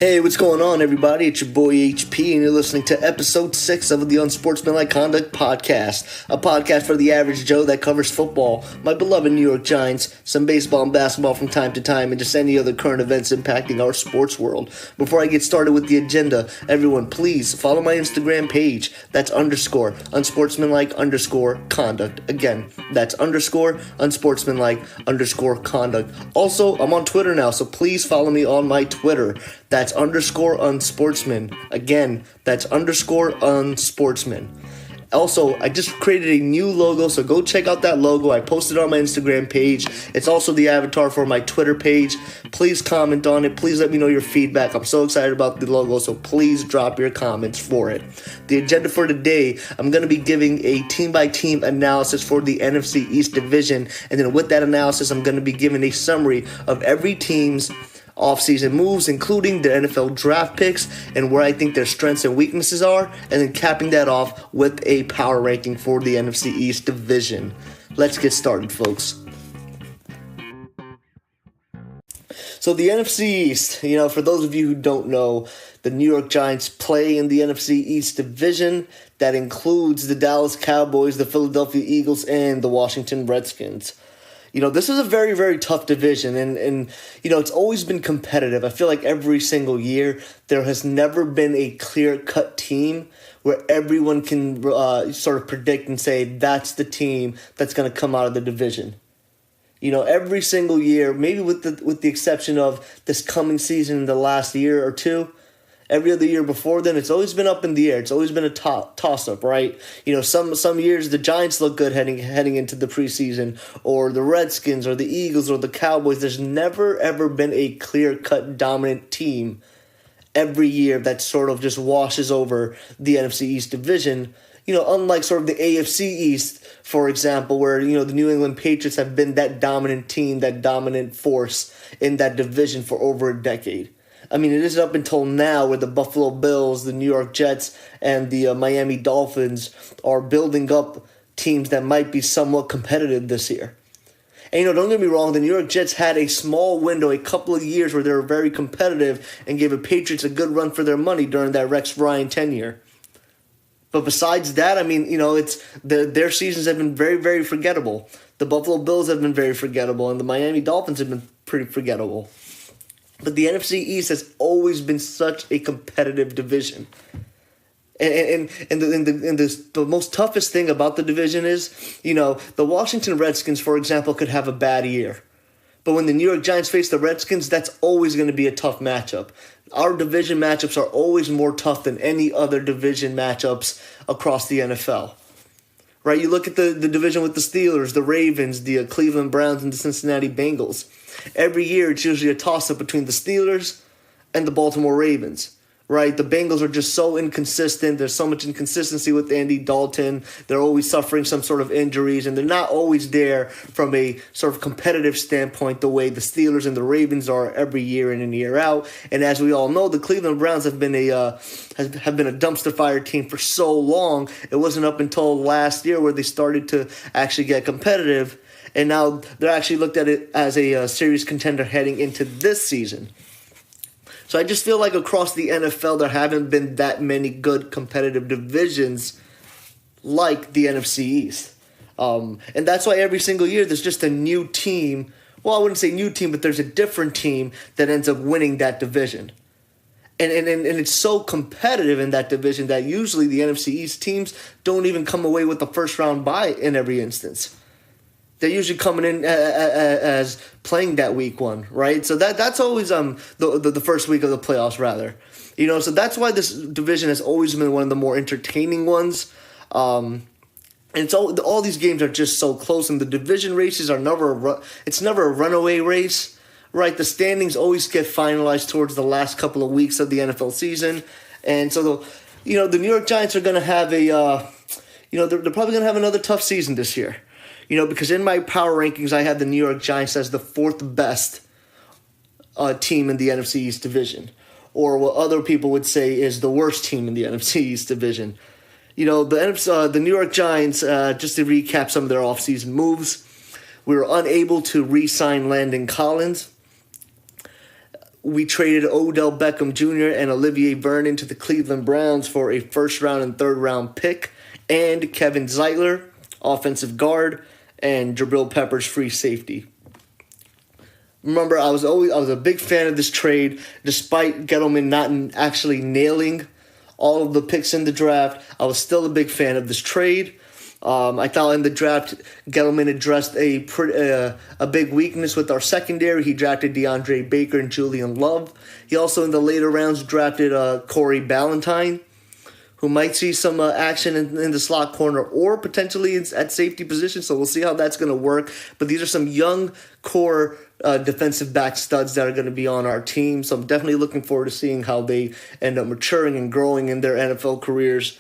Hey, what's going on, everybody? It's your boy HP, and you're listening to episode 6 of the Unsportsmanlike Conduct podcast, a podcast for the average Joe that covers football, my beloved New York Giants, some baseball and basketball from time to time, and just any other current events impacting our sports world. Before I get started with the agenda, everyone, please follow my Instagram page. That's _unsportsmanlike_conduct. Again, that's _unsportsmanlike_conduct. Also, I'm on Twitter now, so please follow me on my Twitter. That's _unsportsman. Again, that's _unsportsman. Also, I just created a new logo, so go check out that logo. I posted it on my Instagram page. It's also the avatar for my Twitter page. Please comment on it. Please let me know your feedback. I'm so excited about the logo, so please drop your comments for it. The agenda for today, I'm going to be giving a team-by-team analysis for the NFC East Division, and then with that analysis, I'm going to be giving a summary of every team's off-season moves, including the NFL draft picks and where I think their strengths and weaknesses are, and then capping that off with a power ranking for the NFC East Division. Let's get started, folks. So the NFC East, for those of you who don't know, the New York Giants play in the NFC East Division. That includes the Dallas Cowboys, the Philadelphia Eagles, and the Washington Redskins. This is a very, very tough division, and it's always been competitive. I feel like every single year there has never been a clear-cut team where everyone can sort of predict and say that's the team that's going to come out of the division. Every single year, maybe with the exception of this coming season in the last year or two, every other year before then, it's always been up in the air. It's always been a toss-up, right? Some years the Giants look good heading into the preseason, or the Redskins, or the Eagles, or the Cowboys. There's never, ever been a clear-cut dominant team every year that sort of just washes over the NFC East division. Unlike sort of the AFC East, for example, where, the New England Patriots have been that dominant team, that dominant force in that division for over a decade. I mean, it is up until now where the Buffalo Bills, the New York Jets, and the Miami Dolphins are building up teams that might be somewhat competitive this year. And, don't get me wrong, the New York Jets had a small window, a couple of years where they were very competitive and gave the Patriots a good run for their money during that Rex Ryan tenure. But besides that, I mean, it's their seasons have been very, very forgettable. The Buffalo Bills have been very forgettable, and the Miami Dolphins have been pretty forgettable. But the NFC East has always been such a competitive division. And the most toughest thing about the division is, the Washington Redskins, for example, could have a bad year. But when the New York Giants face the Redskins, that's always going to be a tough matchup. Our division matchups are always more tough than any other division matchups across the NFL. Right? You look at the division with the Steelers, the Ravens, the Cleveland Browns, and the Cincinnati Bengals. Every year, it's usually a toss-up between the Steelers and the Baltimore Ravens, right? The Bengals are just so inconsistent. There's so much inconsistency with Andy Dalton. They're always suffering some sort of injuries, and they're not always there from a sort of competitive standpoint the way the Steelers and the Ravens are every year in and year out. And as we all know, the Cleveland Browns have been a dumpster fire team for so long. It wasn't up until last year where they started to actually get competitive. And now they're actually looked at it as a serious contender heading into this season. So I just feel like across the NFL, there haven't been that many good competitive divisions like the NFC East. And that's why every single year there's just a new team. Well, I wouldn't say new team, but there's a different team that ends up winning that division. And it's so competitive in that division that usually the NFC East teams don't even come away with the first round bye in every instance. They're usually coming in as playing that week one, right? So that's always the first week of the playoffs, rather. So that's why this division has always been one of the more entertaining ones. And it's all these games are just so close, and the division races are never a runaway race, right? The standings always get finalized towards the last couple of weeks of the NFL season, and so the New York Giants are going to have they're probably going to have another tough season this year. Because in my power rankings, I have the New York Giants as the fourth best team in the NFC East division, or what other people would say is the worst team in the NFC East division. The New York Giants, just to recap some of their offseason moves, we were unable to re-sign Landon Collins. we traded Odell Beckham Jr. and Olivier Vernon to the Cleveland Browns for a first-round and third-round pick, and Kevin Zeitler, offensive guard, and Jabril Peppers, free safety. Remember, I was a big fan of this trade, despite Gettleman not actually nailing all of the picks in the draft. I was still a big fan of this trade. I thought in the draft, Gettleman addressed a big weakness with our secondary. He drafted DeAndre Baker and Julian Love. He also, in the later rounds, drafted Corey Ballantyne, who might see some action in the slot corner or potentially at safety position. So we'll see how that's going to work. But these are some young core defensive back studs that are going to be on our team. So I'm definitely looking forward to seeing how they end up maturing and growing in their NFL careers.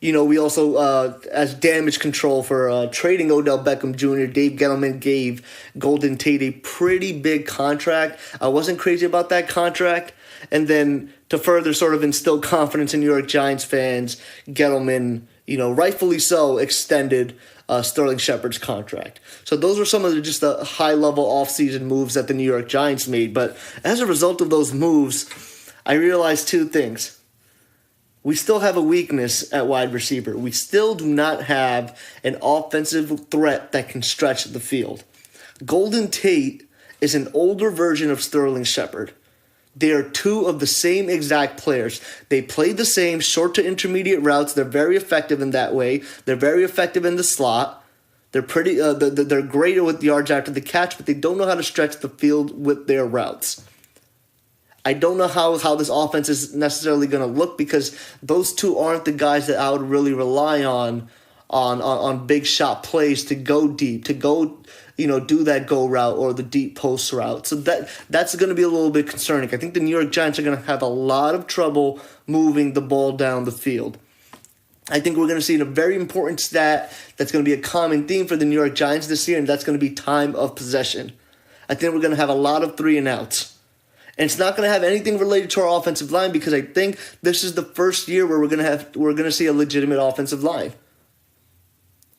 We also, as damage control for trading Odell Beckham Jr., Dave Gettleman gave Golden Tate a pretty big contract. I wasn't crazy about that contract. And then to further sort of instill confidence in New York Giants fans, Gettleman, rightfully so, extended Sterling Shepard's contract. So those were some of the high-level offseason moves that the New York Giants made. But as a result of those moves, I realized two things. We still have a weakness at wide receiver. We still do not have an offensive threat that can stretch the field. Golden Tate is an older version of Sterling Shepard. They are two of the same exact players. They play the same short to intermediate routes. They're very effective in that way. They're very effective in the slot. They're they're great with yards after the catch, but they don't know how to stretch the field with their routes. I don't know how this offense is necessarily going to look, because those two aren't the guys that I would really rely on big shot plays to go deep, to go, do that go route or the deep post route. So that's going to be a little bit concerning. I think the New York Giants are going to have a lot of trouble moving the ball down the field. I think we're going to see a very important stat that's going to be a common theme for the New York Giants this year, and that's going to be time of possession. I think we're going to have a lot of 3-and-outs. And it's not going to have anything related to our offensive line, because I think this is the first year where we're going to see a legitimate offensive line.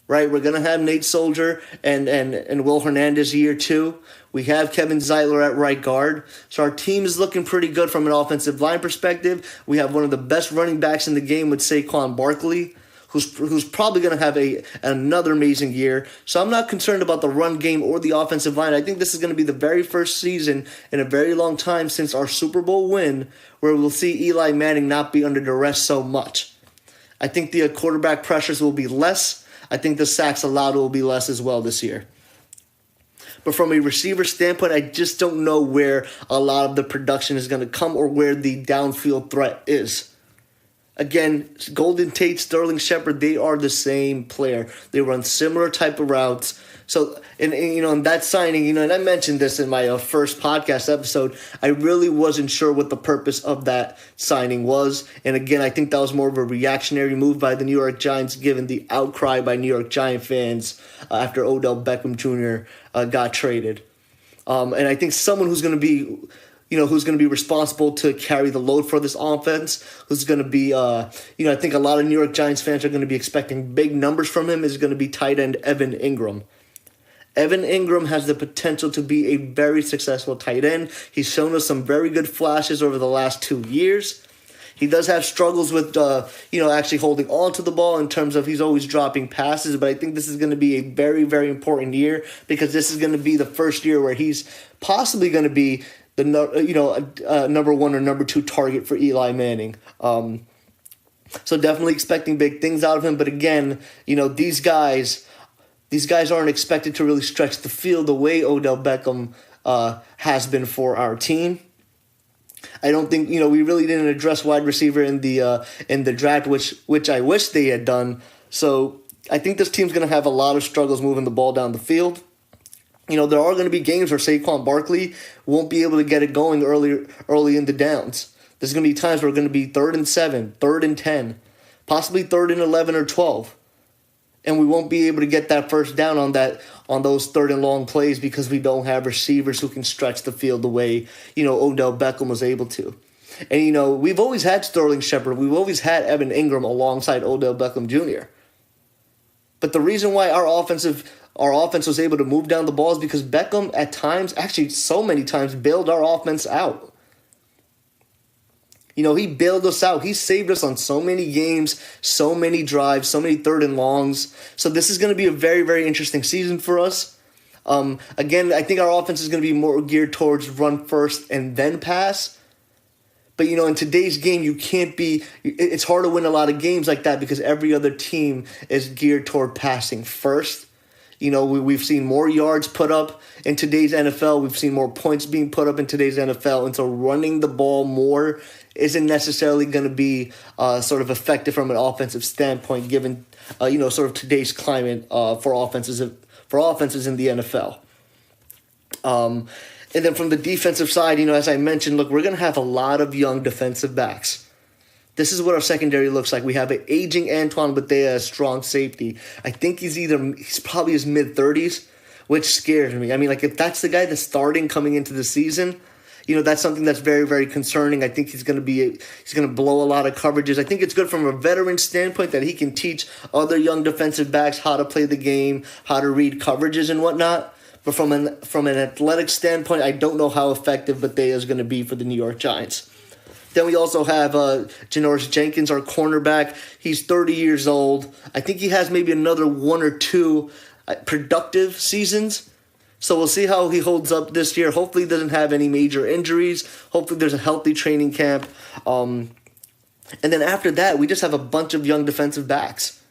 Right, we're going to have Nate Soldier and Will Hernandez year 2. We have Kevin Zeitler at right guard. So our team is looking pretty good from an offensive line perspective. We have one of the best running backs in the game with Saquon Barkley, who's probably going to have another amazing year. So I'm not concerned about the run game or the offensive line. I think this is going to be the very first season in a very long time since our Super Bowl win where we'll see Eli Manning not be under duress so much. I think the quarterback pressures will be less. I think the sacks allowed will be less as well this year. But from a receiver standpoint, I just don't know where a lot of the production is going to come or where the downfield threat is. Again, Golden Tate, Sterling Shepard, they are the same player. They run similar type of routes. So, in that signing, and I mentioned this in my first podcast episode, I really wasn't sure what the purpose of that signing was. And again, I think that was more of a reactionary move by the New York Giants, given the outcry by New York Giant fans after Odell Beckham Jr. Got traded. And I think someone who's going to be, who's going to be responsible to carry the load for this offense, who's going to be, I think a lot of New York Giants fans are going to be expecting big numbers from him, is going to be tight end Evan Ingram. Evan Ingram has the potential to be a very successful tight end. He's shown us some very good flashes over the last 2 years. He does have struggles with, actually holding on to the ball in terms of he's always dropping passes, but I think this is going to be a very, very important year, because this is going to be the first year where he's possibly going to be the number 1 or number 2 target for Eli Manning. So definitely expecting big things out of him. But again, these guys aren't expected to really stretch the field the way Odell Beckham has been for our team. I don't think, we really didn't address wide receiver in the draft, which I wish they had done. So I think this team's going to have a lot of struggles moving the ball down the field. There are going to be games where Saquon Barkley won't be able to get it going early in the downs. There's going to be times where we're going to be 3rd and 7, 3rd and 10, possibly 3rd and 11 or 12. And we won't be able to get that first down on those 3rd and long plays because we don't have receivers who can stretch the field the way, Odell Beckham was able to. And, we've always had Sterling Shepard. We've always had Evan Ingram alongside Odell Beckham Jr. But the reason why our offensive our offense was able to move down the balls because Beckham at times, actually so many times, bailed our offense out. He bailed us out. He saved us on so many games, so many drives, so many third and longs. So this is going to be a very, very interesting season for us. Again, I think our offense is going to be more geared towards run first and then pass. But, in today's game, it's hard to win a lot of games like that because every other team is geared toward passing first. We've seen more yards put up in today's NFL. We've seen more points being put up in today's NFL. And so running the ball more isn't necessarily going to be sort of effective from an offensive standpoint, given, sort of today's climate for offenses in the NFL. And then from the defensive side, as I mentioned, look, we're going to have a lot of young defensive backs. This is what our secondary looks like. We have an aging Antoine Bethea as strong safety. I think he's probably his mid-30s, which scares me. I mean, if that's the guy that's starting coming into the season, that's something that's very, very concerning. I think he's going to blow a lot of coverages. I think it's good from a veteran standpoint that he can teach other young defensive backs how to play the game, how to read coverages and whatnot. But from an athletic standpoint, I don't know how effective Bethea is going to be for the New York Giants. Then we also have Janoris Jenkins, our cornerback. He's 30 years old. I think he has maybe another one or two productive seasons. So we'll see how he holds up this year. Hopefully he doesn't have any major injuries. Hopefully there's a healthy training camp. And then after that, we just have a bunch of young defensive backs.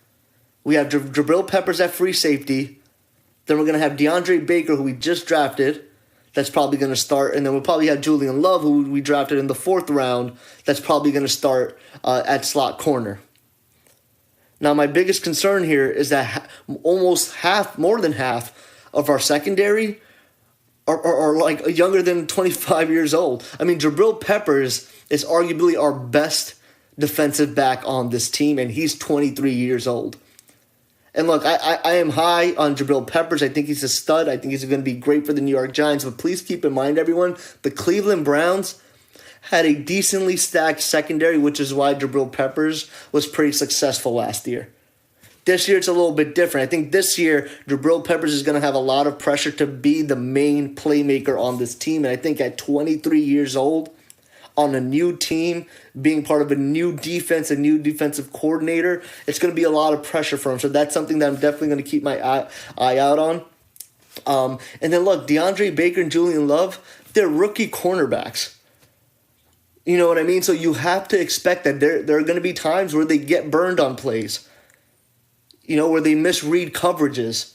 We have Jabril Peppers at free safety. Then we're going to have DeAndre Baker, who we just drafted. That's probably going to start. And then we'll probably have Julian Love, who we drafted in the 4th round. That's probably going to start at slot corner. Now, my biggest concern here is that more than half of our secondary are like younger than 25 years old. I mean, Jabril Peppers is arguably our best defensive back on this team, and he's 23 years old. And look, I am high on Jabril Peppers. I think he's a stud. I think he's going to be great for the New York Giants. But please keep in mind, everyone, the Cleveland Browns had a decently stacked secondary, which is why Jabril Peppers was pretty successful last year. This year, it's a little bit different. I think this year, Jabril Peppers is going to have a lot of pressure to be the main playmaker on this team. And I think at 23 years old, on a new team, being part of a new defense, a new defensive coordinator, it's going to be a lot of pressure for him. So that's something that I'm definitely going to keep my eye out on. And then look, DeAndre Baker and Julian Love, they're rookie cornerbacks. You know what I mean? So you have to expect that there are going to be times where they get burned on plays. Where they misread coverages,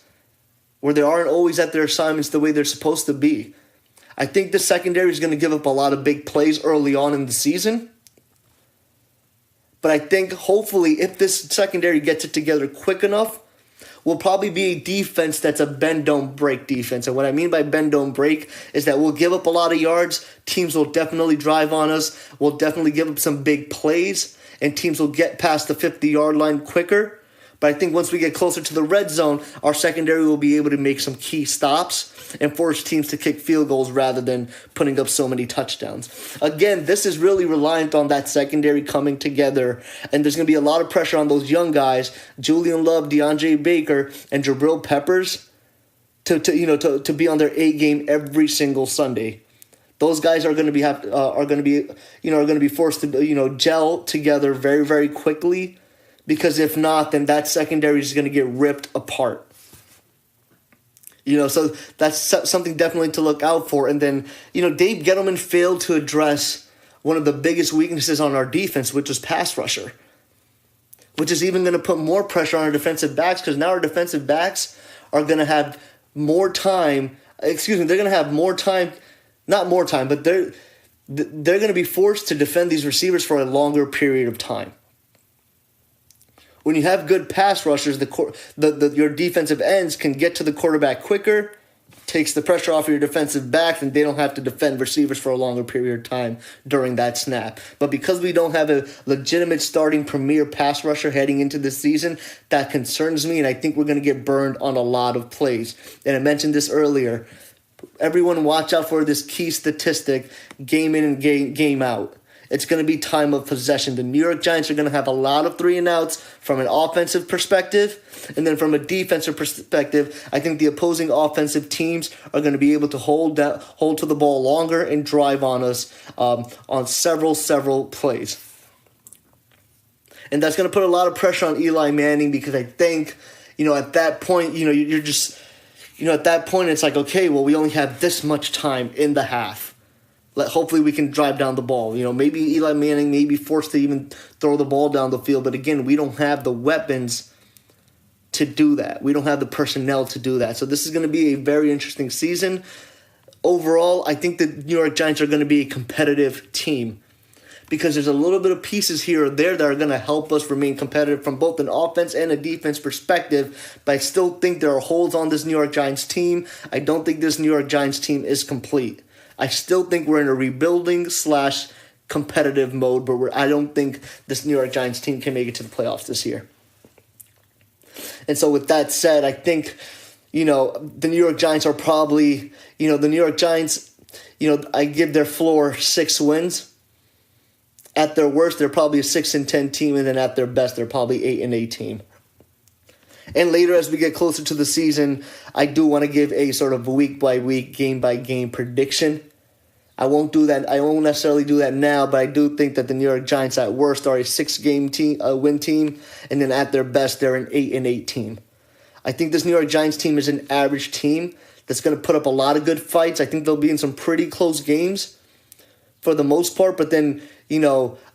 where they aren't always at their assignments the way they're supposed to be. I think the secondary is going to give up a lot of big plays early on in the season. But I think hopefully if this secondary gets it together quick enough, we'll probably be a defense that's a bend-don't-break defense. And what I mean by bend-don't-break is that we'll give up a lot of yards. Teams will definitely drive on us. We'll definitely give up some big plays. And teams will get past the 50-yard line quicker. But I think once we get closer to the red zone, our secondary will be able to make some key stops and force teams to kick field goals rather than putting up so many touchdowns. Again, this is really reliant on that secondary coming together, and there's going to be a lot of pressure on those young guys, Julian Love, DeAndre Baker, and Jabril Peppers, to be on their A game every single Sunday. Those guys are going to be forced to gel together very, very quickly. Because if not, then that secondary is going to get ripped apart. So that's something definitely to look out for. And then, Dave Gettleman failed to address one of the biggest weaknesses on our defense, which was pass rusher. Which is even going to put more pressure on our defensive backs because now our defensive backs are going to have more time. They're going to have more time. Not more time, but they're going to be forced to defend these receivers for a longer period of time. When you have good pass rushers, your defensive ends can get to the quarterback quicker, takes the pressure off of your defensive backs, and they don't have to defend receivers for a longer period of time during that snap. But because we don't have a legitimate starting premier pass rusher heading into this season, that concerns me, and I think we're going to get burned on a lot of plays. And I mentioned this earlier. Everyone watch out for this key statistic, game in and game out. It's going to be time of possession. The New York Giants are going to have a lot of 3-and-outs from an offensive perspective. And then from a defensive perspective, I think the opposing offensive teams are going to be able to hold to the ball longer and drive on us on several plays. And that's going to put a lot of pressure on Eli Manning, because I think, at that point, you're just, at that point it's like, okay, well, we only have this much time in the half. Hopefully we can drive down the ball. Maybe Eli Manning may be forced to even throw the ball down the field. But again, we don't have the weapons to do that. We don't have the personnel to do that. So this is going to be a very interesting season. Overall, I think the New York Giants are going to be a competitive team, because there's a little bit of pieces here or there that are going to help us remain competitive from both an offense and a defense perspective. But I still think there are holes on this New York Giants team. I don't think this New York Giants team is complete. I still think we're in a rebuilding / competitive mode, but I don't think this New York Giants team can make it to the playoffs this year. And so with that said, I think, the New York Giants are probably, the New York Giants, I give their floor 6 wins. At their worst, they're probably a 6-10 team, and then at their best, they're probably 8-8 team. And later, as we get closer to the season, I do want to give a sort of week-by-week, game-by-game prediction. I won't do that. I won't necessarily do that now, but I do think that the New York Giants at worst are a 6-win team, and then at their best, they're an 8-8 team. I think this New York Giants team is an average team that's going to put up a lot of good fights. I think they'll be in some pretty close games for the most part, but then,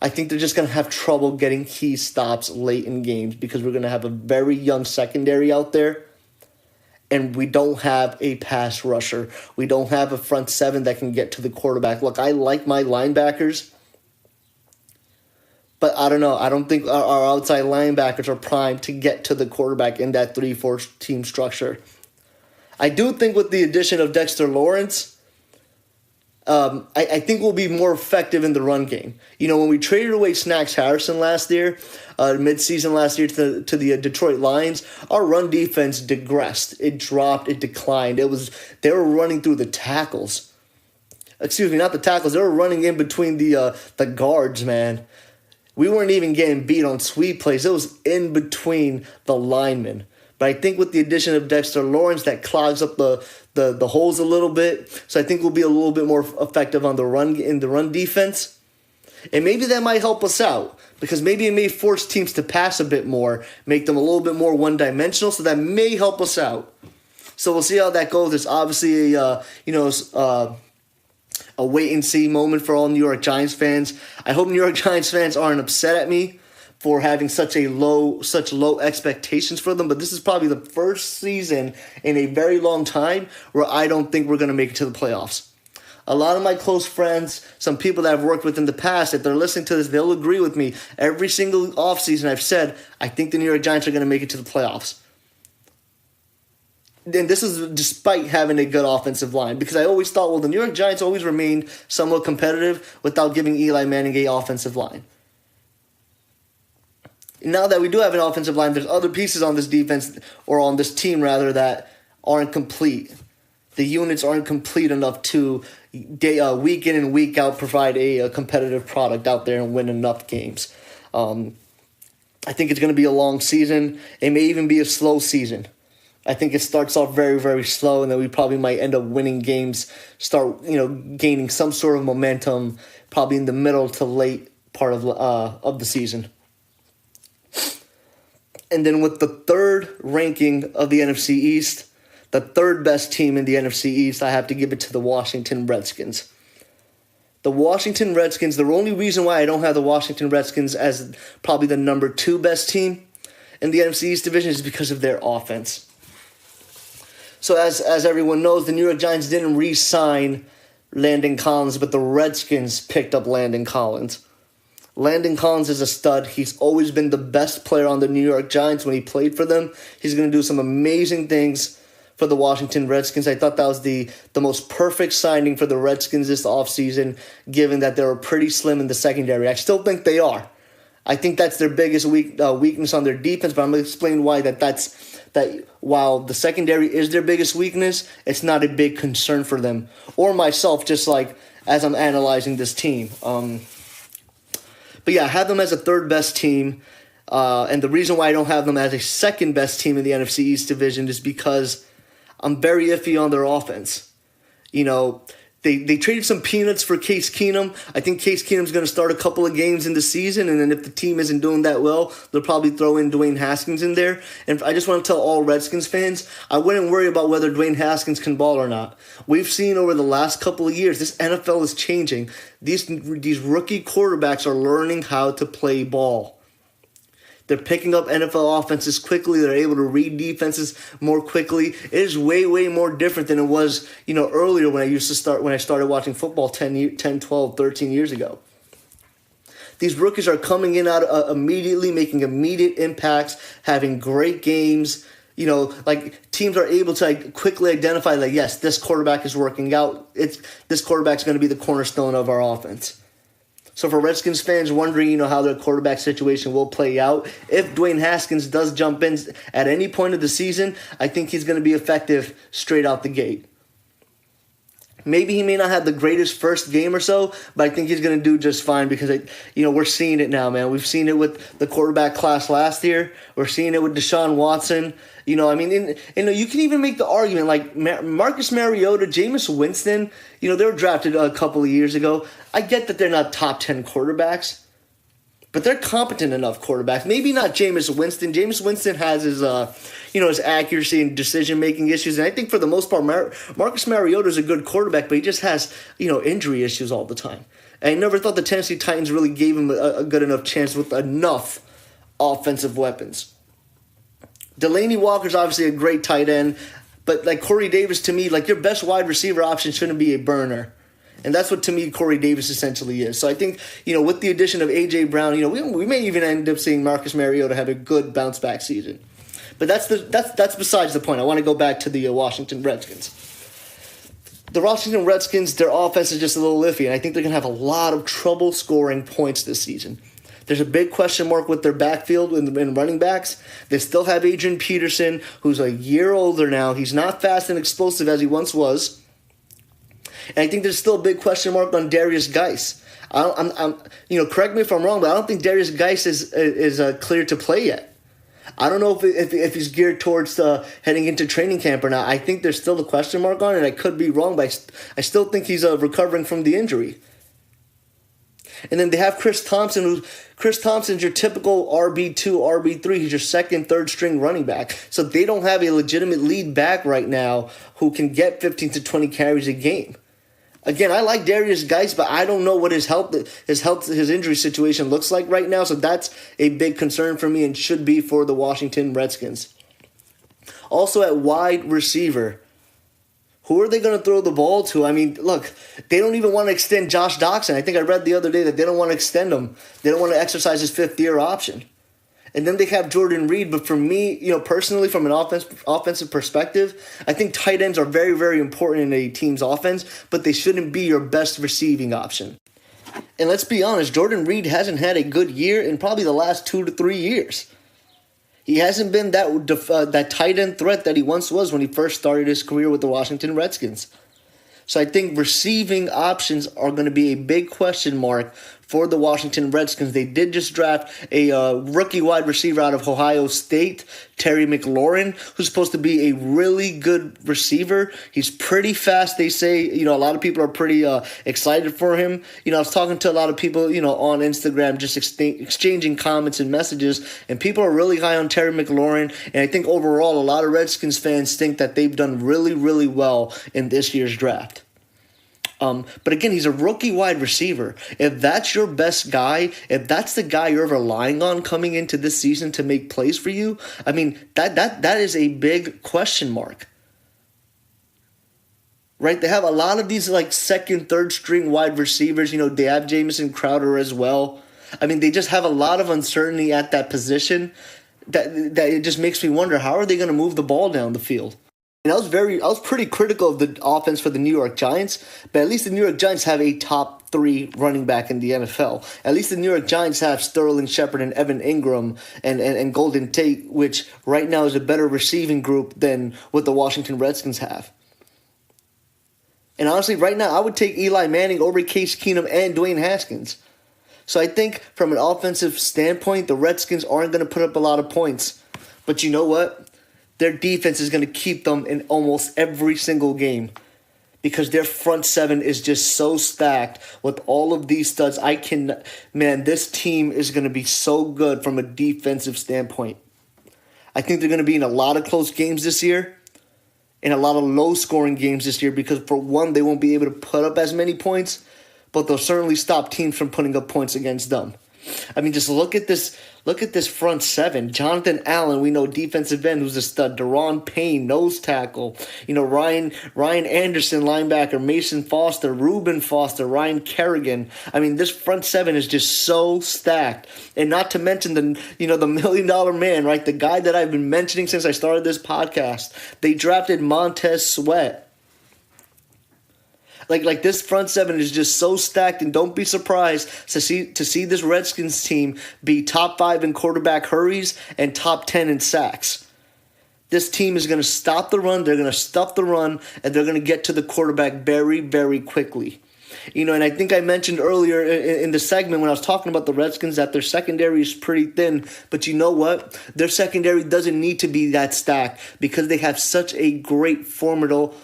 I think they're just going to have trouble getting key stops late in games, because we're going to have a very young secondary out there, and we don't have a pass rusher. We don't have a front seven that can get to the quarterback. Look, I like my linebackers, but I don't know. I don't think our outside linebackers are primed to get to the quarterback in that 3-4 team structure. I do think with the addition of Dexter Lawrence, I think we'll be more effective in the run game. When we traded away Snacks Harrison last year, midseason last year to the Detroit Lions, our run defense digressed. It dropped. It declined. They were running through the tackles. Excuse me, not the tackles. They were running in between the guards, man. We weren't even getting beat on sweep plays. It was in between the linemen. But I think with the addition of Dexter Lawrence, that clogs up the holes a little bit. So I think we'll be a little bit more effective on the run defense. And maybe that might help us out, because maybe it may force teams to pass a bit more, make them a little bit more one-dimensional. So that may help us out. So we'll see how that goes. It's obviously a wait-and-see moment for all New York Giants fans. I hope New York Giants fans aren't upset at me for having such low expectations for them, but this is probably the first season in a very long time where I don't think we're going to make it to the playoffs. A lot of my close friends, some people that I've worked with in the past, if they're listening to this, they'll agree with me. Every single offseason I've said, I think the New York Giants are going to make it to the playoffs. And this is despite having a good offensive line, because I always thought, well, the New York Giants always remained somewhat competitive without giving Eli Manning an offensive line. Now that we do have an offensive line, there's other pieces on this defense, or on this team rather, that aren't complete. The units aren't complete enough to week in and week out provide a competitive product out there and win enough games. I think it's going to be a long season. It may even be a slow season. I think it starts off very, very slow, and then we probably might end up winning games, start gaining some sort of momentum, probably in the middle to late part of the season. And then with the third ranking of the NFC East, the third best team in the NFC East, I have to give it to the Washington Redskins. The Washington Redskins, the only reason why I don't have the Washington Redskins as probably the number 2 best team in the NFC East division is because of their offense. So as everyone knows, the New York Giants didn't re-sign Landon Collins, but the Redskins picked up Landon Collins. Landon Collins is a stud. He's always been the best player on the New York Giants when he played for them. He's going to do some amazing things for the Washington Redskins. I thought that was the most perfect signing for the Redskins this offseason, given that they were pretty slim in the secondary. I still think they are. I think that's their biggest weakness on their defense, but I'm going to explain why that while the secondary is their biggest weakness, it's not a big concern for them or myself, just like as I'm analyzing this team. But yeah, I have them as a third best team. And the reason why I don't have them as a second best team in the NFC East division is because I'm very iffy on their offense. You know, they traded some peanuts for Case Keenum. I think Case Keenum's going to start a couple of games in the season, and then if the team isn't doing that well, they'll probably throw in Dwayne Haskins in there. And I just want to tell all Redskins fans, I wouldn't worry about whether Dwayne Haskins can ball or not. We've seen over the last couple of years, this NFL is changing. These rookie quarterbacks are learning how to play ball. They're picking up NFL offenses quickly. They're able to read defenses more quickly. It is way, way more different than it was, earlier when I started watching football 10, 12, 13 years ago. These rookies are coming in out immediately, making immediate impacts, having great games. Teams are able to quickly identify that, yes, this quarterback is working out. This quarterback's going to be the cornerstone of our offense. So for Redskins fans wondering, how their quarterback situation will play out, if Dwayne Haskins does jump in at any point of the season, I think he's going to be effective straight out the gate. Maybe he may not have the greatest first game or so, but I think he's going to do just fine because, we're seeing it now, man. We've seen it with the quarterback class last year. We're seeing it with Deshaun Watson. You can even make the argument like Marcus Mariota, Jameis Winston, they were drafted a couple of years ago. I get that they're not top 10 quarterbacks, but they're competent enough quarterbacks. Maybe not Jameis Winston. Jameis Winston has his, his accuracy and decision-making issues. And I think for the most part, Marcus Mariota is a good quarterback, but he just has, injury issues all the time. And I never thought the Tennessee Titans really gave him a good enough chance with enough offensive weapons. Delaney Walker's obviously a great tight end, but Corey Davis, to me, your best wide receiver option shouldn't be a burner. And that's what, to me, Corey Davis essentially is. So I think, with the addition of A.J. Brown, we may even end up seeing Marcus Mariota have a good bounce-back season. But that's besides the point. I want to go back to the Washington Redskins. The Washington Redskins, their offense is just a little iffy, and I think they're going to have a lot of trouble scoring points this season. There's a big question mark with their backfield and running backs. They still have Adrian Peterson, who's a year older now. He's not fast and explosive as he once was. And I think there's still a big question mark on Darius Geis. Correct me if I'm wrong, but I don't think Darius Geis is clear to play yet. I don't know if he's geared towards heading into training camp or not. I think there's still a question mark on it. I could be wrong, but I still think he's recovering from the injury. And then they have Chris Thompson, Chris Thompson's your typical RB2, RB3. He's your second, third string running back. So they don't have a legitimate lead back right now who can get 15 to 20 carries a game. Again, I like Darius Geis, but I don't know what his injury situation looks like right now. So that's a big concern for me and should be for the Washington Redskins. Also at wide receiver, who are they going to throw the ball to? I mean, look, they don't even want to extend Josh Doctson. I think I read the other day that they don't want to extend him. They don't want to exercise his fifth-year option. And then they have Jordan Reed. But for me, personally, from an offensive perspective, I think tight ends are very, very important in a team's offense, but they shouldn't be your best receiving option. And let's be honest, Jordan Reed hasn't had a good year in probably the last 2 to 3 years. He hasn't been that tight end threat that he once was when he first started his career with the Washington Redskins. So I think receiving options are going to be a big question mark for the Washington Redskins. They did just draft a rookie wide receiver out of Ohio State, Terry McLaurin, who's supposed to be a really good receiver. He's pretty fast, they say. A lot of people are pretty excited for him. I was talking to a lot of people, on Instagram, just exchanging comments and messages, and people are really high on Terry McLaurin. And I think overall, a lot of Redskins fans think that they've done really, really well in this year's draft. But again, he's a rookie wide receiver. If that's your best guy, if that's the guy you're relying on coming into this season to make plays for you, I mean, that is a big question mark. Right? They have a lot of these second, third string wide receivers. They have Jamison Crowder as well. I mean, they just have a lot of uncertainty at that position that it just makes me wonder, how are they going to move the ball down the field? And I was pretty critical of the offense for the New York Giants, but at least the New York Giants have a top 3 running back in the NFL. At least the New York Giants have Sterling Shepard and Evan Ingram and Golden Tate, which right now is a better receiving group than what the Washington Redskins have. And honestly, right now, I would take Eli Manning over Case Keenum and Dwayne Haskins. So I think from an offensive standpoint, the Redskins aren't going to put up a lot of points. But you know what? Their defense is going to keep them in almost every single game because their front seven is just so stacked with all of these studs. This team is going to be so good from a defensive standpoint. I think they're going to be in a lot of close games this year, in a lot of low-scoring games this year because, for one, they won't be able to put up as many points, but they'll certainly stop teams from putting up points against them. I mean, just look at this front seven. Jonathan Allen, we know, defensive end, who's a stud. Deron Payne, nose tackle. Ryan Anderson, linebacker. Mason Foster, Reuben Foster, Ryan Kerrigan. I mean, this front seven is just so stacked. And not to mention the $1 million man, right? The guy that I've been mentioning since I started this podcast. They drafted Montez Sweat. Like this front seven is just so stacked, and don't be surprised to see this Redskins team be top 5 in quarterback hurries and top 10 in sacks. This team is going to stop the run, they're going to stuff the run, and they're going to get to the quarterback very, very quickly. And I think I mentioned earlier in the segment when I was talking about the Redskins that their secondary is pretty thin, but you know what? Their secondary doesn't need to be that stacked because they have such a great formidable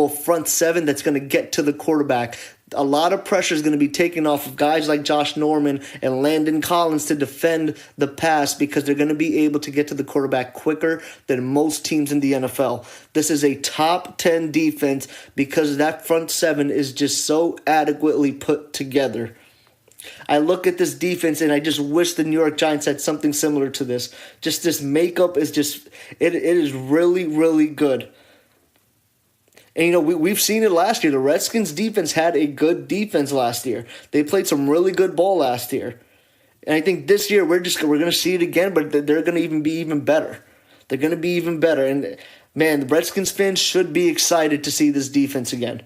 front seven that's going to get to the quarterback. A lot of pressure is going to be taken off of guys like Josh Norman and Landon Collins to defend the pass because they're going to be able to get to the quarterback quicker than most teams in the NFL. This is a top 10 defense because that front seven is just so adequately put together. I look at this defense and I just wish the New York Giants had something similar to this. Just this makeup is just, it is really, really good. And, we've seen it last year. The Redskins defense had a good defense last year. They played some really good ball last year. And I think this year we're going to see it again, but they're going to be even better. They're going to be even better. And, man, the Redskins fans should be excited to see this defense again.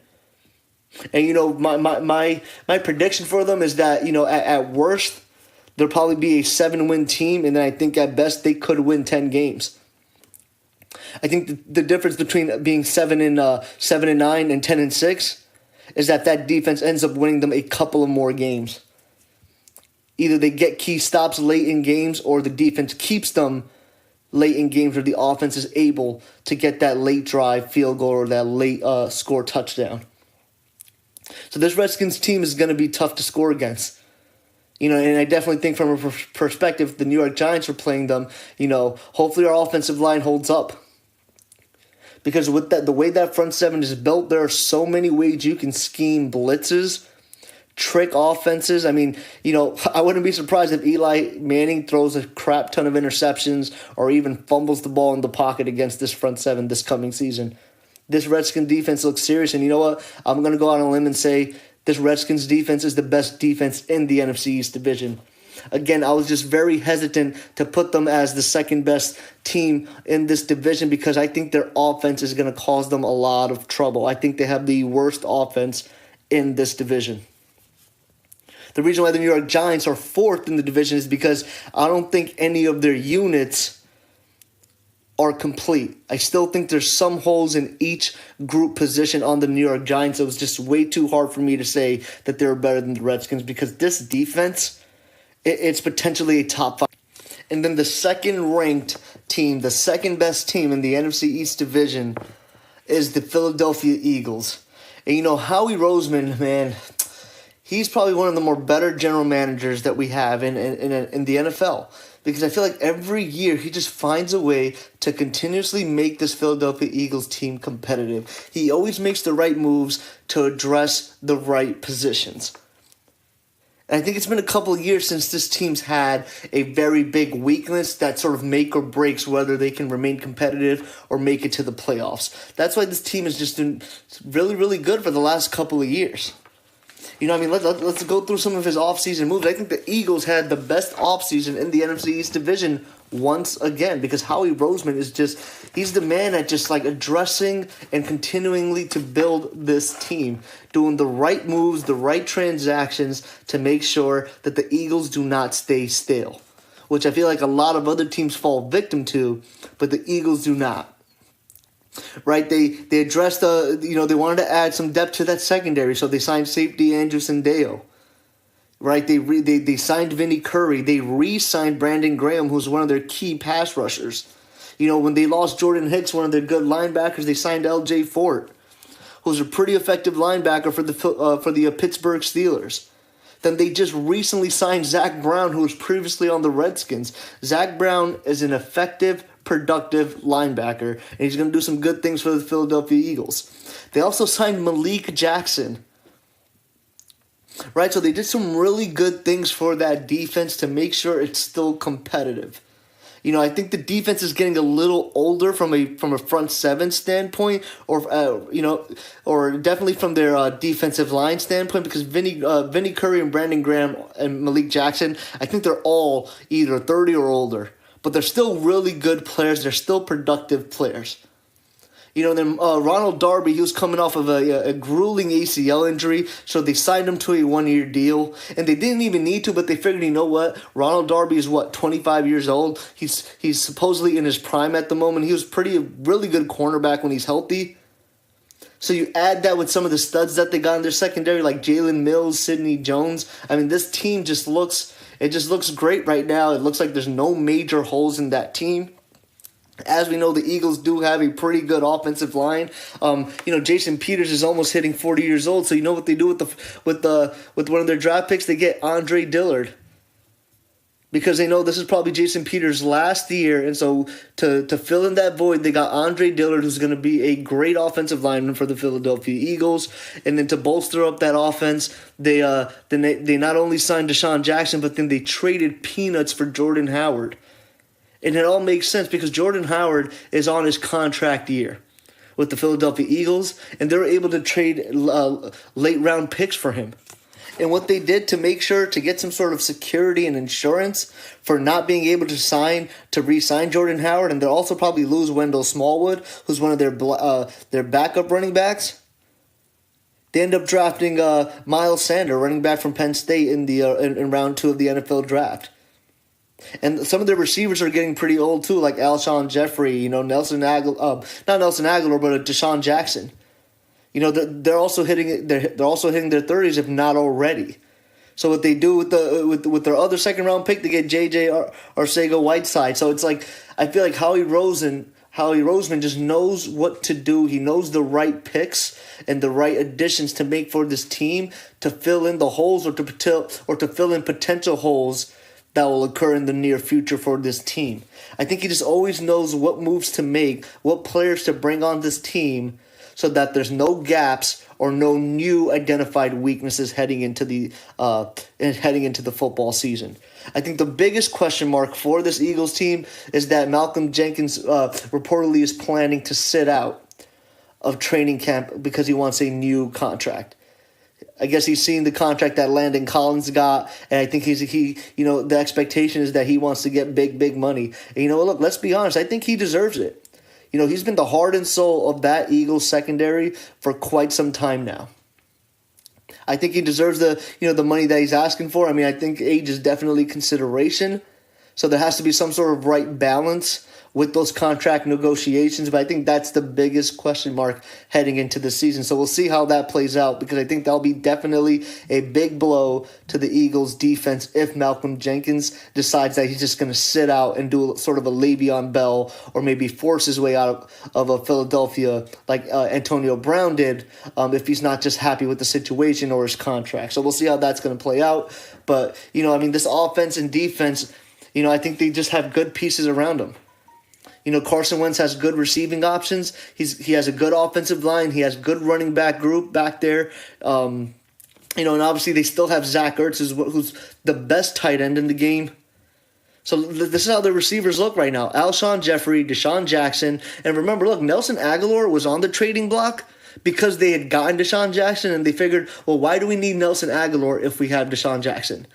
And, my prediction for them is that, at worst, they'll probably be a 7-win team. And then I think at best they could win 10 games. I think the difference between being 7-9 and 10-6 is that defense ends up winning them a couple of more games. Either they get key stops late in games, or the defense keeps them late in games where the offense is able to get that late drive field goal or that late score touchdown. So this Redskins team is going to be tough to score against. And I definitely think from a perspective, the New York Giants are playing them, hopefully our offensive line holds up. Because with the way that front seven is built, there are so many ways you can scheme blitzes, trick offenses. I mean, I wouldn't be surprised if Eli Manning throws a crap ton of interceptions or even fumbles the ball in the pocket against this front seven this coming season. This Redskins defense looks serious, and you know what? I'm going to go out on a limb and say this Redskins defense is the best defense in the NFC East division. Again, I was just very hesitant to put them as the second best team in this division because I think their offense is going to cause them a lot of trouble. I think they have the worst offense in this division. The reason why the New York Giants are 4th in the division is because I don't think any of their units are complete. I still think there's some holes in each group position on the New York Giants. It was just way too hard for me to say that they're better than the Redskins because this defense, it's potentially a top 5. And then the second-ranked team, the second-best team in the NFC East division is the Philadelphia Eagles. And Howie Roseman, man, he's probably one of the more better general managers that we have in the NFL. Because I feel like every year he just finds a way to continuously make this Philadelphia Eagles team competitive. He always makes the right moves to address the right positions. And I think it's been a couple of years since this team's had a very big weakness that sort of make or breaks whether they can remain competitive or make it to the playoffs. That's why this team has just been really, really good for the last couple of years. Let's go through some of his offseason moves. I think the Eagles had the best offseason in the NFC East division once again because Howie Roseman is he's the man at just like addressing and continually to build this team, doing the right moves, the right transactions to make sure that the Eagles do not stay stale, which I feel like a lot of other teams fall victim to, but the Eagles do not. Right, they addressed they wanted to add some depth to that secondary, so they signed safety Andrew Sandeo. right? They signed Vinny Curry. They re-signed Brandon Graham, who's one of their key pass rushers. When they lost Jordan Hicks, one of their good linebackers, they signed L.J. Fort, who's a pretty effective linebacker for the Pittsburgh Steelers. Then they just recently signed Zach Brown, who was previously on the Redskins. Zach Brown is an effective, productive linebacker, and he's going to do some good things for the Philadelphia Eagles. They also signed Malik Jackson. Right, so they did some really good things for that defense to make sure it's still competitive. I think the defense is getting a little older from a front seven standpoint, or definitely from their defensive line standpoint, because Vinny Curry and Brandon Graham and Malik Jackson, I think they're all either 30 or older, but they're still really good players. They're still productive players. Then Ronald Darby, he was coming off of a grueling ACL injury, so they signed him to a one-year deal. And they didn't even need to, but they figured, Ronald Darby is 25 years old. He's supposedly in his prime at the moment. He was really good cornerback when he's healthy. So you add that with some of the studs that they got in their secondary, like Jalen Mills, Sidney Jones. I mean, this team just looks great right now. It looks like there's no major holes in that team. As we know, the Eagles do have a pretty good offensive line. Jason Peters is almost hitting 40 years old. So you know what they do with one of their draft picks? They get Andre Dillard, because they know this is probably Jason Peters' last year, and so to fill in that void, they got Andre Dillard, who's going to be a great offensive lineman for the Philadelphia Eagles. And then to bolster up that offense, they not only signed Deshaun Jackson, but then they traded peanuts for Jordan Howard. And it all makes sense because Jordan Howard is on his contract year with the Philadelphia Eagles, and they were able to trade late-round picks for him. And what they did to make sure to get some sort of security and insurance for not being able to re-sign Jordan Howard, and they'll also probably lose Wendell Smallwood, who's one of their backup running backs. They end up drafting Miles Sanders, running back from Penn State, in round 2 of the NFL draft. And some of their receivers are getting pretty old too, like Alshon Jeffrey, not Nelson Aguilar, but Deshaun Jackson. They're also hitting their 30s, if not already. So what they do with their other second round pick, they get J.J. Arcega-Whiteside. So it's like, I feel like Howie Roseman just knows what to do. He knows the right picks and the right additions to make for this team to fill in the holes or to fill in potential holes that will occur in the near future for this team. I think he just always knows what moves to make, what players to bring on this team, so that there's no gaps or no new identified weaknesses heading into the football season. I think the biggest question mark for this Eagles team is that Malcolm Jenkins reportedly is planning to sit out of training camp because he wants a new contract. I guess he's seen the contract that Landon Collins got, and I think the expectation is that he wants to get big money. And look, let's be honest, I think he deserves it. He's been the heart and soul of that Eagles secondary for quite some time now. I think he deserves the money that he's asking for. I mean, I think age is definitely consideration, so there has to be some sort of right balance with those contract negotiations, but I think that's the biggest question mark heading into the season. So we'll see how that plays out, because I think that'll be definitely a big blow to the Eagles' defense if Malcolm Jenkins decides that he's just going to sit out and do sort of a Le'Veon Bell, or maybe force his way out of a Philadelphia like Antonio Brown did, if he's not just happy with the situation or his contract. So we'll see how that's going to play out. But, this offense and defense, I think they just have good pieces around them. Carson Wentz has good receiving options. He has a good offensive line. He has good running back group back there. And obviously they still have Zach Ertz, who's the best tight end in the game. So this is how the receivers look right now. Alshon Jeffrey, Deshaun Jackson. And remember, look, Nelson Aguilar was on the trading block because they had gotten Deshaun Jackson, and they figured, well, why do we need Nelson Aguilar if we have Deshaun Jackson?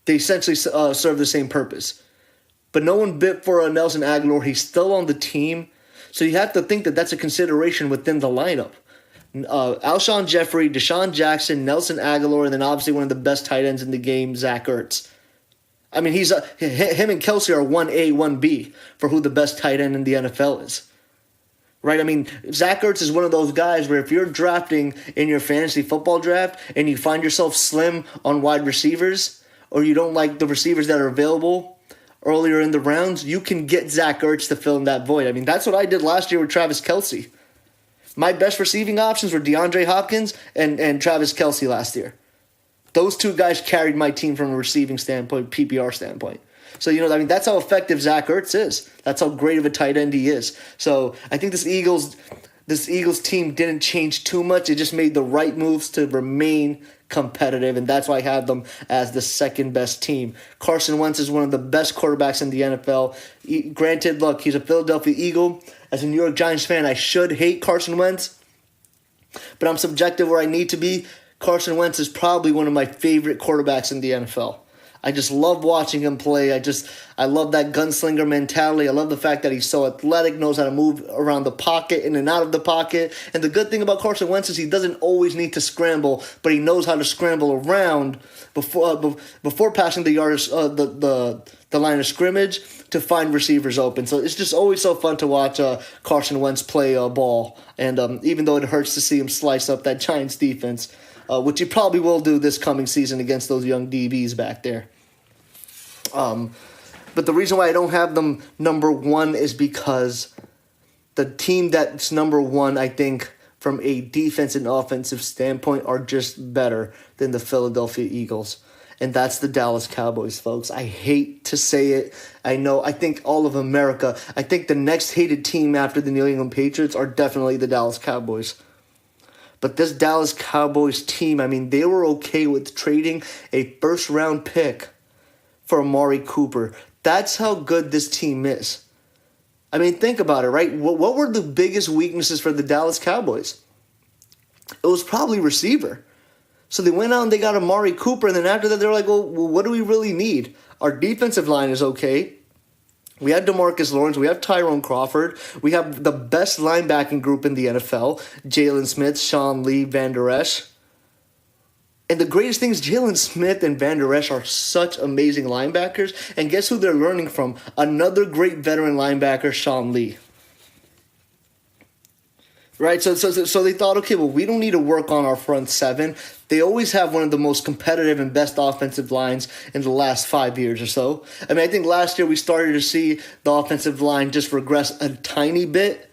They essentially serve the same purpose. But no one bit for Nelson Aguilar. He's still on the team. So you have to think that that's a consideration within the lineup. Alshon Jeffrey, Deshaun Jackson, Nelson Aguilar, and then obviously one of the best tight ends in the game, Zach Ertz. I mean, him and Kelsey are 1A, 1B for who the best tight end in the NFL is. right? I mean, Zach Ertz is one of those guys where if you're drafting in your fantasy football draft and you find yourself slim on wide receivers, or you don't like the receivers that are available earlier in the rounds, you can get Zach Ertz to fill in that void. I mean, that's what I did last year with Travis Kelce. My best receiving options were DeAndre Hopkins and Travis Kelce last year. Those two guys carried my team from a receiving standpoint, PPR standpoint. So, I mean, that's how effective Zach Ertz is. That's how great of a tight end he is. So I think this Eagles team didn't change too much. It just made the right moves to remain competitive, and that's why I have them as the second best team. Carson Wentz is one of the best quarterbacks in the NFL. Granted, look, he's a Philadelphia Eagle. As a New York Giants fan, I should hate Carson Wentz, but I'm subjective where I need to be. Carson Wentz is probably one of my favorite quarterbacks in the NFL. I just love watching him play. I love that gunslinger mentality. I love the fact that he's so athletic, knows how to move around the pocket, in and out of the pocket. And the good thing about Carson Wentz is he doesn't always need to scramble, but he knows how to scramble around before passing the yards, the line of scrimmage to find receivers open. So it's just always so fun to watch Carson Wentz play ball. And even though it hurts to see him slice up that Giants defense, which he probably will do this coming season against those young DBs back there. But the reason why I don't have them number one is because the team that's number one, I think, from a defense and offensive standpoint, are just better than the Philadelphia Eagles. And that's the Dallas Cowboys, folks. I hate to say it. I know. I think all of America, I think the next hated team after the New England Patriots are definitely the Dallas Cowboys. But this Dallas Cowboys team, I mean, they were okay with trading a first-round pick for Amari Cooper. That's how good this team is. I mean, think about it, right? What were the biggest weaknesses for the Dallas Cowboys? It was probably receiver. So they went out and they got Amari Cooper, and then after that they were like, well, what do we really need? Our defensive line is okay. We have DeMarcus Lawrence. We have Tyrone Crawford. We have the best linebacking group in the NFL. Jalen Smith, Sean Lee, Van Der Esch. And the greatest thing is Jalen Smith and Van Der Esch are such amazing linebackers. And guess who they're learning from? Another great veteran linebacker, Sean Lee. Right? So they thought, okay, well, we don't need to work on our front seven. They always have one of the most competitive and best offensive lines in the last 5 years or so. I mean, I think last year we started to see the offensive line just regress a tiny bit.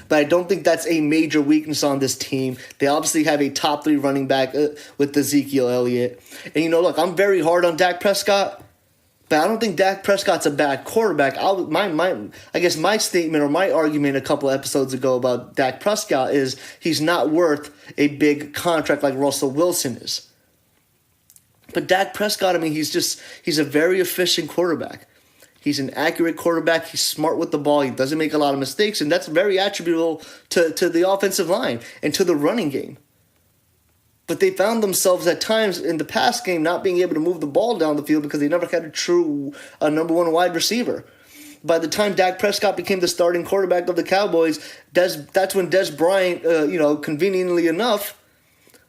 But I don't think that's a major weakness on this team. They obviously have a top 3 running back with Ezekiel Elliott. And, look, I'm very hard on Dak Prescott, but I don't think Dak Prescott's a bad quarterback. I guess my statement or my argument a couple episodes ago about Dak Prescott is he's not worth a big contract like Russell Wilson is. But Dak Prescott, I mean, he's a very efficient quarterback. He's an accurate quarterback. He's smart with the ball. He doesn't make a lot of mistakes, and that's very attributable to the offensive line and to the running game. But they found themselves at times in the pass game not being able to move the ball down the field because they never had a true number one wide receiver. By the time Dak Prescott became the starting quarterback of the Cowboys, that's when Dez Bryant, conveniently enough,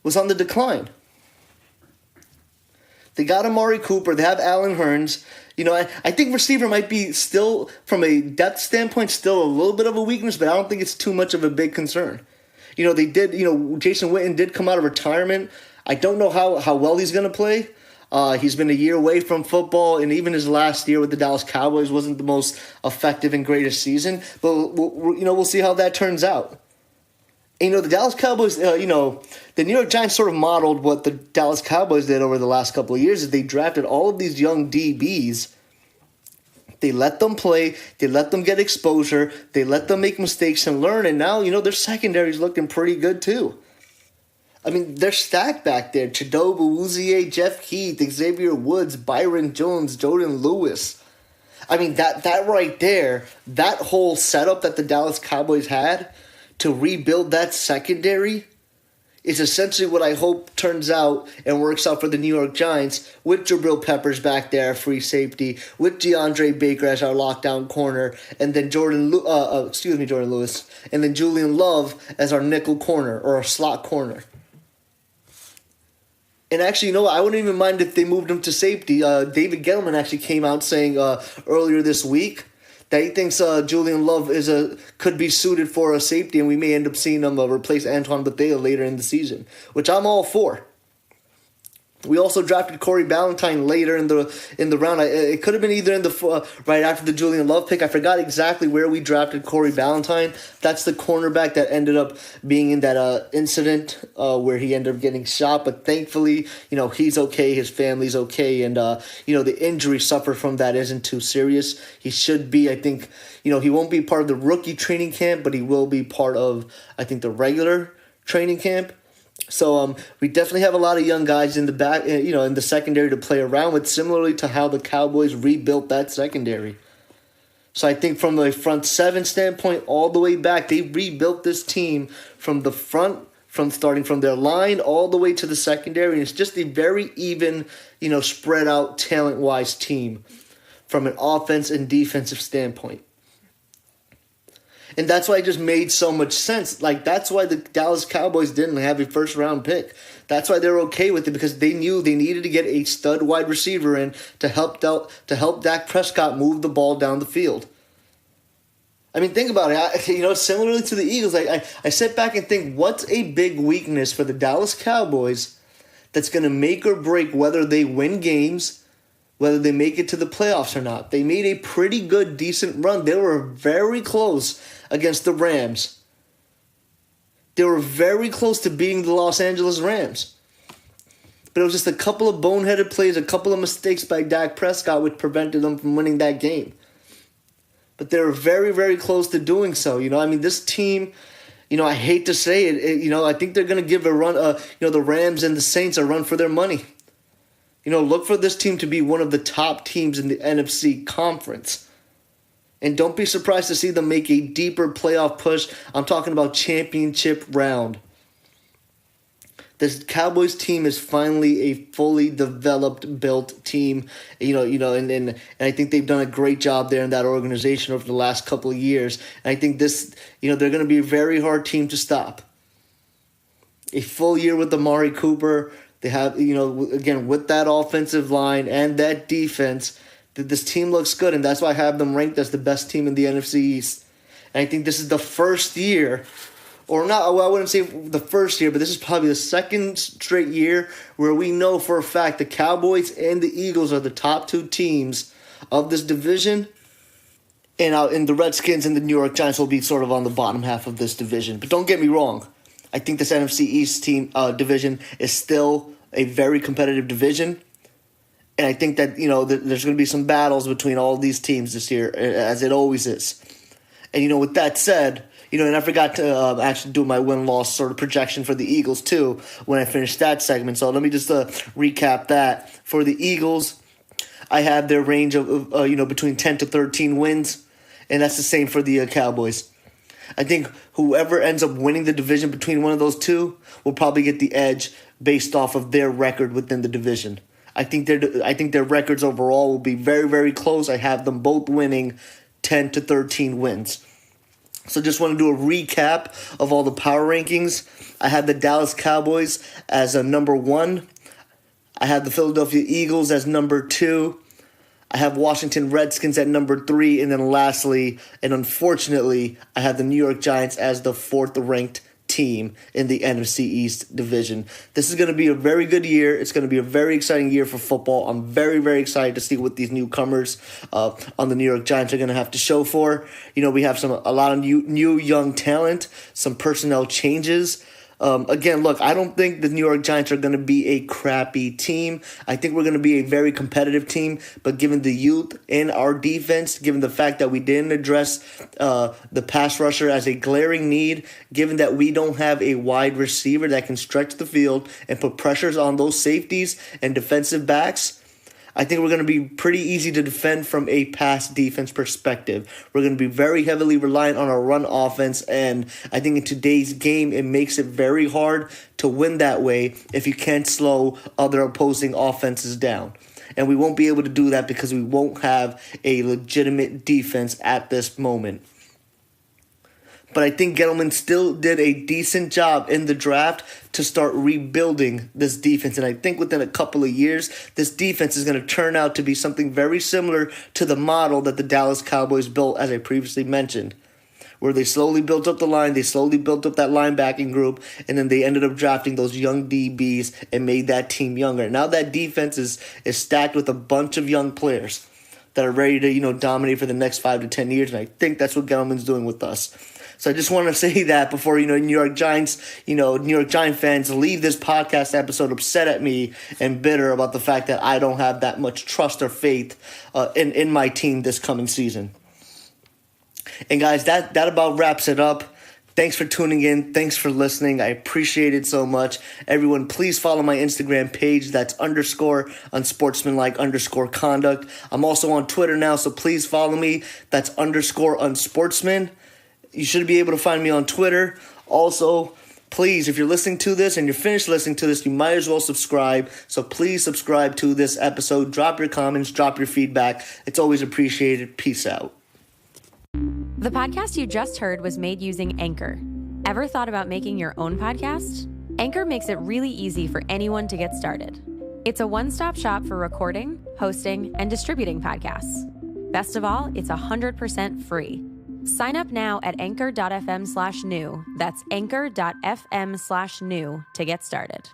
was on the decline. They got Amari Cooper. They have Allen Hurns. I think receiver might be still, from a depth standpoint, still a little bit of a weakness, but I don't think it's too much of a big concern. They did, Jason Witten did come out of retirement. I don't know how well he's going to play. He's been a year away from football, and even his last year with the Dallas Cowboys wasn't the most effective and greatest season. But, we'll see how that turns out. And, the Dallas Cowboys, the New York Giants sort of modeled what the Dallas Cowboys did over the last couple of years is they drafted all of these young DBs. They let them play. They let them get exposure. They let them make mistakes and learn. And now, their secondary is looking pretty good too. I mean, they're stacked back there. Chidobe Awuzie, Jeff Heath, Xavier Woods, Byron Jones, Jordan Lewis. I mean, that right there, that whole setup that the Dallas Cowboys had to rebuild that secondary is essentially what I hope turns out and works out for the New York Giants with Jabril Peppers back there, free safety, with DeAndre Baker as our lockdown corner, and then Jordan Lewis, and then Julian Love as our nickel corner or our slot corner. And actually, I wouldn't even mind if they moved him to safety. David Gettleman actually came out saying earlier this week that he thinks Julian Love could be suited for a safety, and we may end up seeing him replace Antoine Bethea later in the season, which I'm all for. We also drafted Corey Ballantyne later in the round. It could have been either in the right after the Julian Love pick. I forgot exactly where we drafted Corey Ballantyne. That's the cornerback that ended up being in that incident where he ended up getting shot. But thankfully, he's okay. His family's okay, and the injury suffered from that isn't too serious. He should be. I think he won't be part of the rookie training camp, but he will be part of the regular training camp. So we definitely have a lot of young guys in the back, in the secondary to play around with, similarly to how the Cowboys rebuilt that secondary. So I think from the front seven standpoint all the way back, they rebuilt this team from the front, starting from their line all the way to the secondary. And it's just a very even, spread out talent-wise team from an offense and defensive standpoint. And that's why it just made so much sense. Like, that's why the Dallas Cowboys didn't have a first-round pick. That's why they're okay with it, because they knew they needed to get a stud wide receiver in to help Dak Prescott move the ball down the field. I mean, think about it. Similarly to the Eagles, I sit back and think, what's a big weakness for the Dallas Cowboys that's going to make or break whether they win games, whether they make it to the playoffs or not? They made a pretty good, decent run. They were very close against the Rams. They were very close to beating the Los Angeles Rams. But it was just a couple of boneheaded plays, a couple of mistakes by Dak Prescott which prevented them from winning that game. But they were very, very close to doing so. This team, I hate to say it, I think they're going to give a run, the Rams and the Saints a run for their money. Look for this team to be one of the top teams in the NFC conference. And don't be surprised to see them make a deeper playoff push. I'm talking about championship round. This Cowboys team is finally a fully developed, built team. And I think they've done a great job there in that organization over the last couple of years. And I think this, they're going to be a very hard team to stop. A full year with Amari Cooper. They have, again, with that offensive line and that defense, this team looks good, and that's why I have them ranked as the best team in the NFC East. And I think this is the first year, or not, well, I wouldn't say the first year, but this is probably the second straight year where we know for a fact the Cowboys and the Eagles are the top two teams of this division, and the Redskins and the New York Giants will be sort of on the bottom half of this division. But don't get me wrong. I think this NFC East team division is still a very competitive division. And I think that, there's going to be some battles between all these teams this year, as it always is. And, with that said, and I forgot to actually do my win-loss sort of projection for the Eagles, too, when I finished that segment. So let me just recap that. For the Eagles, I have their range of, between 10 to 13 wins. And that's the same for the Cowboys. I think whoever ends up winning the division between one of those two will probably get the edge based off of their record within the division. I think their records overall will be very, very close. I have them both winning 10 to 13 wins. So just want to do a recap of all the power rankings. I had the Dallas Cowboys as a number 1. I had the Philadelphia Eagles as number 2. I have Washington Redskins at number 3. And then lastly, and unfortunately, I have the New York Giants as the 4th ranked team in the NFC East division. This is going to be a very good year. It's going to be a very exciting year for football. I'm very, very excited to see what these newcomers on the New York Giants are going to have to show for. We have a lot of new young talent, some personnel changes. Again, look, I don't think the New York Giants are going to be a crappy team. I think we're going to be a very competitive team, but given the youth in our defense, given the fact that we didn't address the pass rusher as a glaring need, given that we don't have a wide receiver that can stretch the field and put pressures on those safeties and defensive backs, I think we're going to be pretty easy to defend from a pass defense perspective. We're going to be very heavily reliant on our run offense, and I think in today's game, it makes it very hard to win that way if you can't slow other opposing offenses down. And we won't be able to do that because we won't have a legitimate defense at this moment. But I think Gettleman still did a decent job in the draft to start rebuilding this defense. And I think within a couple of years, this defense is going to turn out to be something very similar to the model that the Dallas Cowboys built, as I previously mentioned, where they slowly built up the line, they slowly built up that linebacking group, and then they ended up drafting those young DBs and made that team younger. Now that defense is stacked with a bunch of young players that are ready to, dominate for the next 5 to 10 years, and I think that's what Gettleman's doing with us. So I just want to say that before, New York Giant fans leave this podcast episode upset at me and bitter about the fact that I don't have that much trust or faith in my team this coming season. And guys, that about wraps it up. Thanks for tuning in. Thanks for listening. I appreciate it so much. Everyone, please follow my Instagram page. That's _unsportsmanlike _conduct. I'm also on Twitter now, so please follow me. That's _unsportsman. You should be able to find me on Twitter. Also, please, if you're listening to this and you're finished listening to this, you might as well subscribe. So please subscribe to this episode. Drop your comments. Drop your feedback. It's always appreciated. Peace out. The podcast you just heard was made using Anchor. Ever thought about making your own podcast? Anchor makes it really easy for anyone to get started. It's a one-stop shop for recording, hosting, and distributing podcasts. Best of all, it's 100% free. Sign up now at anchor.fm/new. That's anchor.fm/new to get started.